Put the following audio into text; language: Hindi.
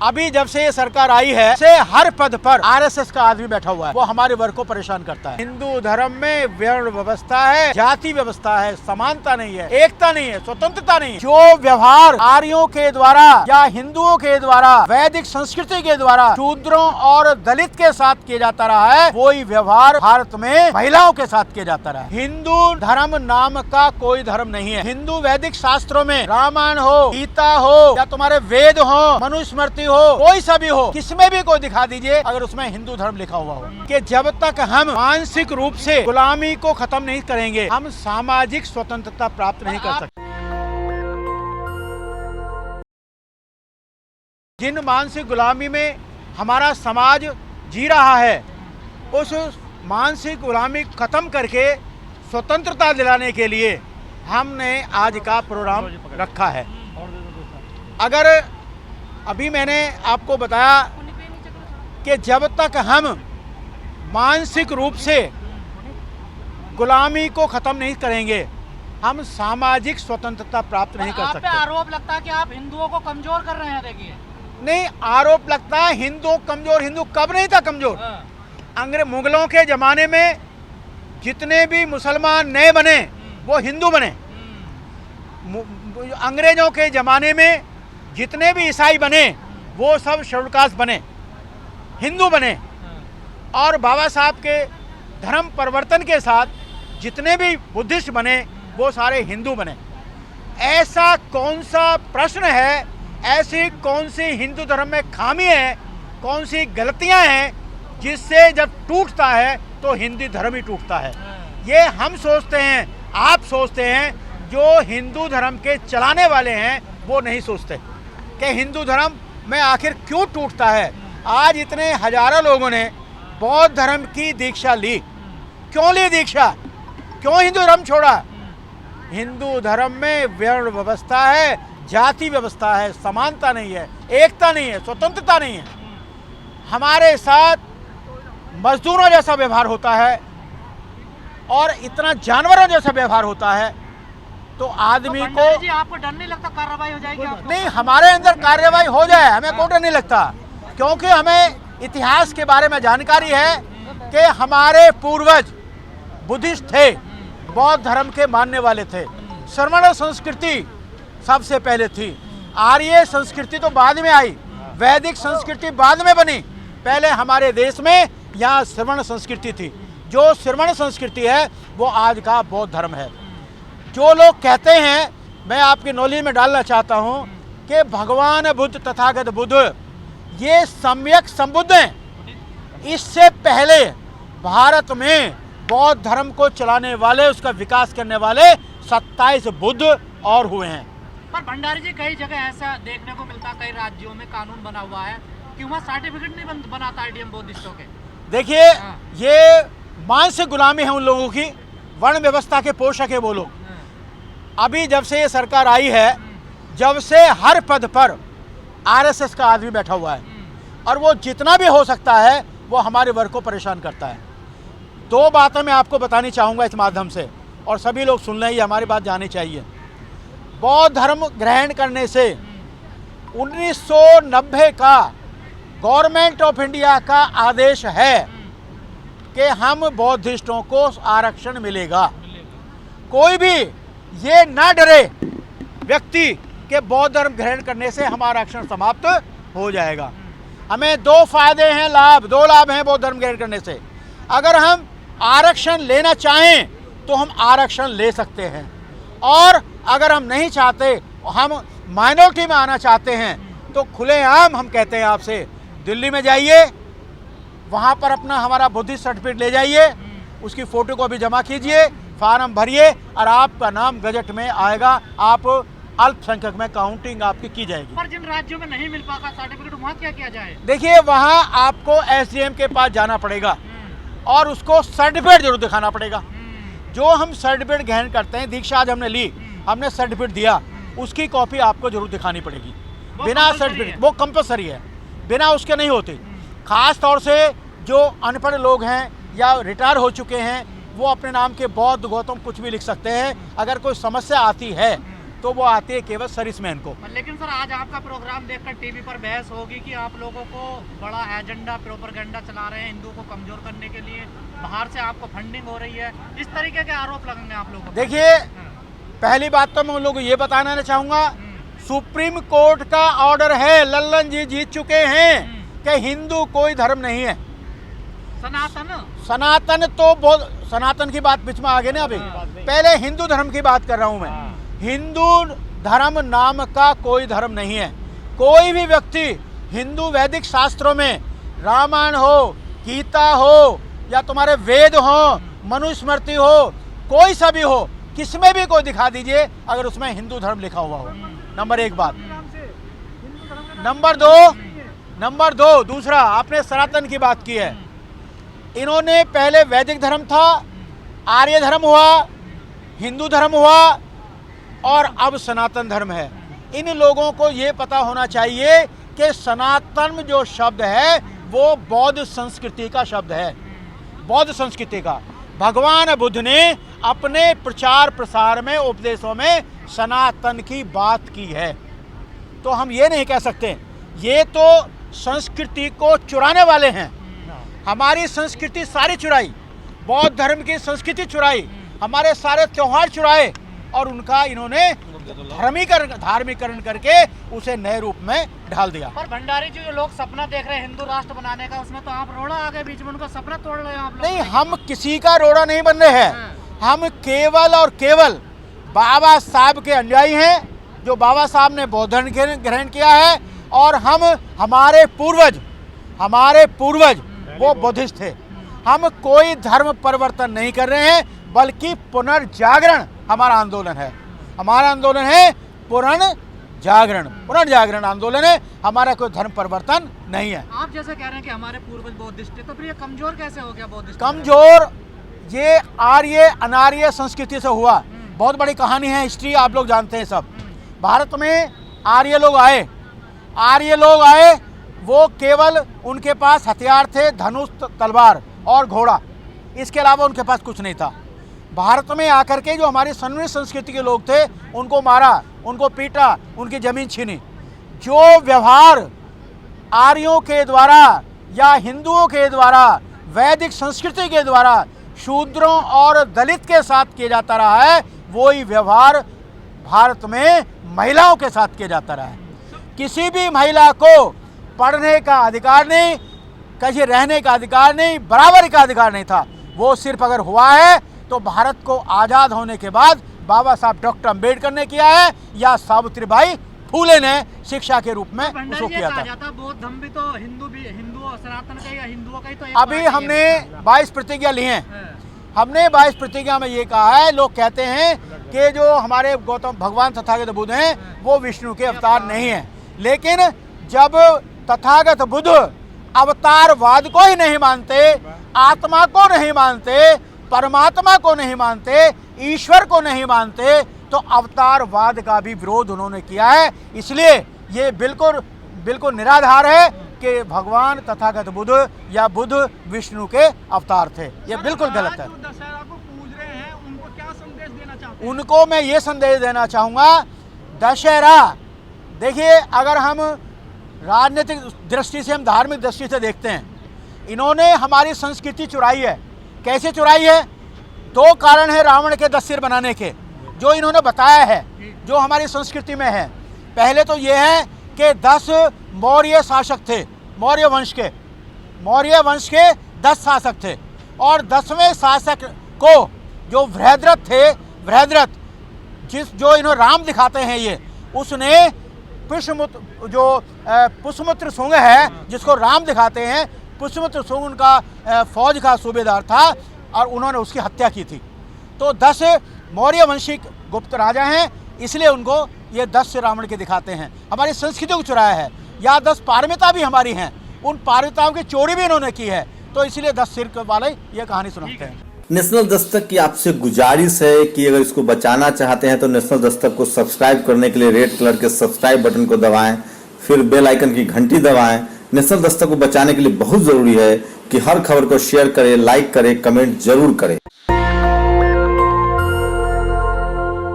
अभी जब से ये सरकार आई है से हर पद पर आरएसएस का आदमी बैठा हुआ है, वो हमारे वर्ग को परेशान करता है। हिंदू धर्म में वर्ण व्यवस्था है, जाति व्यवस्था है, समानता नहीं है, एकता नहीं है, स्वतंत्रता नहीं है। जो व्यवहार आर्यों के द्वारा या हिंदुओं के द्वारा वैदिक संस्कृति के द्वारा शूद्रों और दलित के साथ किया जाता रहा है, वही व्यवहार भारत में महिलाओं के साथ किया जाता रहा है। हिंदू धर्म नाम का कोई धर्म नहीं है। हिंदू वैदिक शास्त्रों में रामायण हो, गीता हो या तुम्हारे वेद हो, मनुस्मृति हो, कोई सा भी हो, किसमें भी कोई दिखा दीजिए अगर उसमें हिंदू धर्म लिखा हुआ हो कि जब तक हम मानसिक रूप से गुलामी को खत्म नहीं करेंगे, हम सामाजिक स्वतंत्रता प्राप्त नहीं कर सकते। जिन मानसिक गुलामी में हमारा समाज जी रहा है, उस मानसिक गुलामी खत्म करके स्वतंत्रता दिलाने के लिए हमने आज का प्रोग्राम रखा है। अगर अभी मैंने आपको बताया कि जब तक हम मानसिक रूप से गुलामी को खत्म नहीं करेंगे, हम सामाजिक स्वतंत्रता प्राप्त नहीं कर सकते। आरोप लगता है कि आप हिंदुओं को कमजोर कर रहे हैं। देखिए, नहीं, आरोप लगता है हिंदू कमजोर। हिंदू कब नहीं था कमजोर? अंग्रेज मुगलों के जमाने में जितने भी मुसलमान नए बने वो हिंदू बने। अंग्रेजों के जमाने में जितने भी ईसाई बने वो सब शेड्यूल कास्ट बने, हिंदू बने। और बाबा साहब के धर्म परिवर्तन के साथ जितने भी बुद्धिस्ट बने वो सारे हिंदू बने। ऐसा कौन सा प्रश्न है, ऐसी कौन सी हिंदू धर्म में खामी है, कौन सी गलतियां हैं जिससे जब टूटता है तो हिंदू धर्म ही टूटता है? ये हम सोचते हैं, आप सोचते हैं, जो हिंदू धर्म के चलाने वाले हैं वो नहीं सोचते कि हिंदू धर्म में आखिर क्यों टूटता है। आज इतने हजारों लोगों ने बौद्ध धर्म की दीक्षा ली। क्यों ली दीक्षा? क्यों हिंदू धर्म छोड़ा? हिंदू धर्म में वर्ण व्यवस्था है, जाति व्यवस्था है, समानता नहीं है, एकता नहीं है, स्वतंत्रता नहीं है। हमारे साथ मजदूरों जैसा व्यवहार होता है और इतना जानवरों जैसा व्यवहार होता है, तो आदमी को जी आपको डर नहीं लगता कार्रवाई हो जाएगी? नहीं, हमारे अंदर कार्रवाई हो जाए हमें कोई डर नहीं लगता, क्योंकि हमें इतिहास के बारे में जानकारी है कि हमारे पूर्वज बुद्धिस्ट थे, बौद्ध धर्म के मानने वाले थे। श्रमण संस्कृति सबसे पहले थी, आर्य संस्कृति तो बाद में आई, वैदिक संस्कृति बाद में बनी। पहले हमारे देश में यहाँ श्रमण संस्कृति थी। जो श्रमण संस्कृति है वो आज का बौद्ध धर्म है। जो लोग कहते हैं, मैं आपकी नॉलेज में डालना चाहता हूं कि भगवान बुद्ध, तथागत बुद्ध, ये सम्यक संबुद्ध हैं। इससे पहले भारत में बौद्ध धर्म को चलाने वाले, उसका विकास करने वाले 27 बुद्ध और हुए हैं। पर भंडारी जी, कई जगह ऐसा देखने को मिलता, कई राज्यों में कानून बना हुआ है कि वहाँ सर्टिफिकेट नहीं बनाता आईडीएम बुद्धिस्टों के। देखिए, ये मानसिक गुलामी है उन लोगों की, वर्ण व्यवस्था के पोषक है वो लोग। अभी जब से ये सरकार आई है, जब से हर पद पर आरएसएस का आदमी बैठा हुआ है और वो जितना भी हो सकता है वो हमारे वर्ग को परेशान करता है। दो बातें मैं आपको बतानी चाहूँगा इस माध्यम से, और सभी लोग सुन लें, ये हमारी बात जानी चाहिए। बौद्ध धर्म ग्रहण करने से 1990 का गवर्नमेंट ऑफ इंडिया का आदेश है कि हम बौद्धिस्टों को आरक्षण मिलेगा। कोई भी ये ना डरे व्यक्ति के बौद्ध धर्म ग्रहण करने से हमारा आरक्षण समाप्त हो जाएगा। हमें दो फायदे हैं, दो लाभ हैं बौद्ध धर्म ग्रहण करने से। अगर हम आरक्षण लेना चाहें तो हम आरक्षण ले सकते हैं, और अगर हम नहीं चाहते, हम माइनॉरिटी में आना चाहते हैं, तो खुलेआम हम कहते हैं आपसे, दिल्ली में जाइए, वहाँ पर अपना हमारा बुद्धिस्ट सर्टिफिकेट ले जाइए, उसकी फोटो को भी जमा कीजिए, फार्म भरिए और आपका नाम गजट में आएगा। आप अल्पसंख्यक में काउंटिंग आपकी की जाएगी। पर जिन राज्यों में नहीं मिल पाता सर्टिफिकेट, वहाँ क्या किया जाए? देखिए, वहाँ आपको एसडीएम के पास जाना पड़ेगा और उसको सर्टिफिकेट जरूर दिखाना पड़ेगा। जो हम सर्टिफिकेट ग्रहण करते हैं, दीक्षा आज हमने ली, हमने सर्टिफिकेट दिया, उसकी कॉपी आपको जरूर दिखानी पड़ेगी। बिना सर्टिफिकेट, वो कंपलसरी है, बिना उसके नहीं होती। खास तौर से जो अनपढ़ लोग हैं या रिटायर हो चुके हैं, वो अपने नाम के बौद्ध, गौतम कुछ भी लिख सकते हैं। अगर कोई समस्या आती है तो वो आती है केवल सर्विसमैन को। लेकिन सर आज आपका प्रोग्राम देखकर टीवी पर बहस होगी कि आप लोगों को बड़ा एजेंडा प्रोपेगेंडा चला रहे हैं हिंदू को कमजोर करने के लिए, बाहर से आपको फंडिंग हो रही है, इस तरीके के आरोप लगेंगे आप लोगों को। देखिए, पहली बात तो मैं उन लोगों को ये बताना चाहूंगा, सुप्रीम कोर्ट का ऑर्डर है, लल्लन जी जीत चुके हैं कि हिंदू कोई धर्म नहीं है। सनातन तो बहुत, सनातन की बात बीच में आ गई ना अभी, पहले हिंदू धर्म की बात कर रहा हूं मैं। हिंदू धर्म नाम का कोई धर्म नहीं है। कोई भी व्यक्ति हिंदू वैदिक शास्त्रों में, रामायण हो, गीता हो, या तुम्हारे वेद हो, मनुस्मृति हो, कोई सा भी हो, किसमें भी कोई दिखा दीजिए अगर उसमें हिंदू धर्म लिखा हुआ हो। नंबर एक बात। नंबर दो दूसरा, आपने सनातन की बात की है। इन्होंने पहले वैदिक धर्म था, आर्य धर्म हुआ, हिंदू धर्म हुआ और अब सनातन धर्म है। इन लोगों को ये पता होना चाहिए कि सनातन जो शब्द है वो बौद्ध संस्कृति का शब्द है, बौद्ध संस्कृति का। भगवान बुद्ध ने अपने प्रचार प्रसार में, उपदेशों में सनातन की बात की है। तो हम ये नहीं कह सकते ये तो संस्कृति को चुराने वाले हैं। हमारी संस्कृति सारी चुराई, बौद्ध धर्म की संस्कृति चुराई, हमारे सारे त्योहार चुराए और उनका इन्होंने धार्मिकरण करके उसे नए रूप में ढाल दिया। पर भंडारी जी जो लोग सपना देख रहे हैं हिंदू राष्ट्र बनाने का, उसमें तो आप रोड़ा आ गए बीच में, उनका सपना तोड़ रहे हैं आप लोग। नहीं, हम किसी का रोड़ा नहीं बन रहे हैं। हम केवल और केवल बाबा साहब के अनुयायी हैं, जो बाबा साहब ने बौद्ध धर्म ग्रहण किया है, और हमारे पूर्वज वो बुद्धिस्ट थे। हम कोई धर्म परिवर्तन नहीं कर रहे हैं, बल्कि पुनर्जागरण हमारा आंदोलन है। हमारा आंदोलन है पुनर्जागरण आंदोलन है, हमारा कोई धर्म परिवर्तन नहीं है। आप जैसे कह रहे हैं कि हमारे पूर्वज बौद्धिस्ट थे, तो फिर ये कमजोर कैसे हो गया बौद्धिस्ट? कमजोर ये आर्य अनार्य संस्कृति से हुआ। बहुत बड़ी कहानी है, हिस्ट्री आप लोग जानते हैं सब। भारत में आर्य लोग आए, वो केवल उनके पास हथियार थे, धनुष, तलवार और घोड़ा, इसके अलावा उनके पास कुछ नहीं था। भारत में आकर के जो हमारी सनातन संस्कृति के लोग थे, उनको मारा, उनको पीटा, उनकी जमीन छीनी। जो व्यवहार आर्यों के द्वारा या हिंदुओं के द्वारा, वैदिक संस्कृति के द्वारा शूद्रों और दलित के साथ किया जाता रहा है, वही व्यवहार भारत में महिलाओं के साथ किया जाता रहा है। किसी भी महिला को पढ़ने का अधिकार नहीं, कहीं रहने का अधिकार नहीं, बराबरी का अधिकार नहीं था। वो सिर्फ अगर हुआ है तो भारत को आज़ाद होने के बाद बाबा साहब डॉक्टर अम्बेडकर ने किया है, या सावित्रीबाई फूले ने शिक्षा के रूप में उसको किया था। बौद्ध धर्म भी तो हिंदू सनातन का या हिंदुओं का ही तो एक अभी हमने 22 प्रतिज्ञा ली हैं। हमने 22 प्रतिज्ञा में ये कहा है, लोग कहते हैं कि जो हमारे गौतम भगवान तथागत बुद्ध हैं वो विष्णु के अवतार नहीं हैं, लेकिन जब तथागत बुद्ध अवतारवाद को ही नहीं मानते, आत्मा को नहीं मानते, परमात्मा को नहीं मानते, ईश्वर को नहीं मानते, तो अवतारवाद का भी विरोध उन्होंने किया है। इसलिए ये बिल्कुल निराधार है कि भगवान तथागत बुद्ध या बुद्ध विष्णु के अवतार थे। ये बिल्कुल गलत है। दशहरा को पूज रहे हैं, उनको क्या संदेश देना चाहते हैं? उनको मैं ये संदेश देना चाहूँगा, दशहरा देखिए, अगर हम राजनीतिक दृष्टि से, हम धार्मिक दृष्टि से देखते हैं, इन्होंने हमारी संस्कृति चुराई है। कैसे चुराई है? 2 कारण है रावण के 10 सिर बनाने के, जो इन्होंने बताया है, जो हमारी संस्कृति में है। पहले तो ये है कि 10 मौर्य शासक थे, मौर्य वंश के 10 शासक थे, और 10वें शासक को जो वृहद्रथ जो इन्होंने राम दिखाते हैं, ये उसने पुष्यमित्र शुंग है, जिसको राम दिखाते हैं, पुष्यमित्र शुंग उनका फौज का सूबेदार था और उन्होंने उसकी हत्या की थी। तो 10 मौर्य वंशिक गुप्त राजा हैं, इसलिए उनको ये 10 रावण के दिखाते हैं। हमारी संस्कृति को चुराया है। या 10 पारमिता भी हमारी हैं, उन पारमिताओं की चोरी भी इन्होंने की है, तो इसलिए 10 सिर वाले ये कहानी सुनाते हैं। नेशनल दस्तक की आपसे गुजारिश है कि अगर इसको बचाना चाहते हैं तो नेशनल दस्तक को सब्सक्राइब करने के लिए रेड कलर के सब्सक्राइब बटन को दबाएं, फिर बेल आइकन की घंटी दबाएं। नेशनल दस्तक को बचाने के लिए बहुत जरूरी है कि हर खबर को शेयर करें, लाइक करें, कमेंट जरूर करें।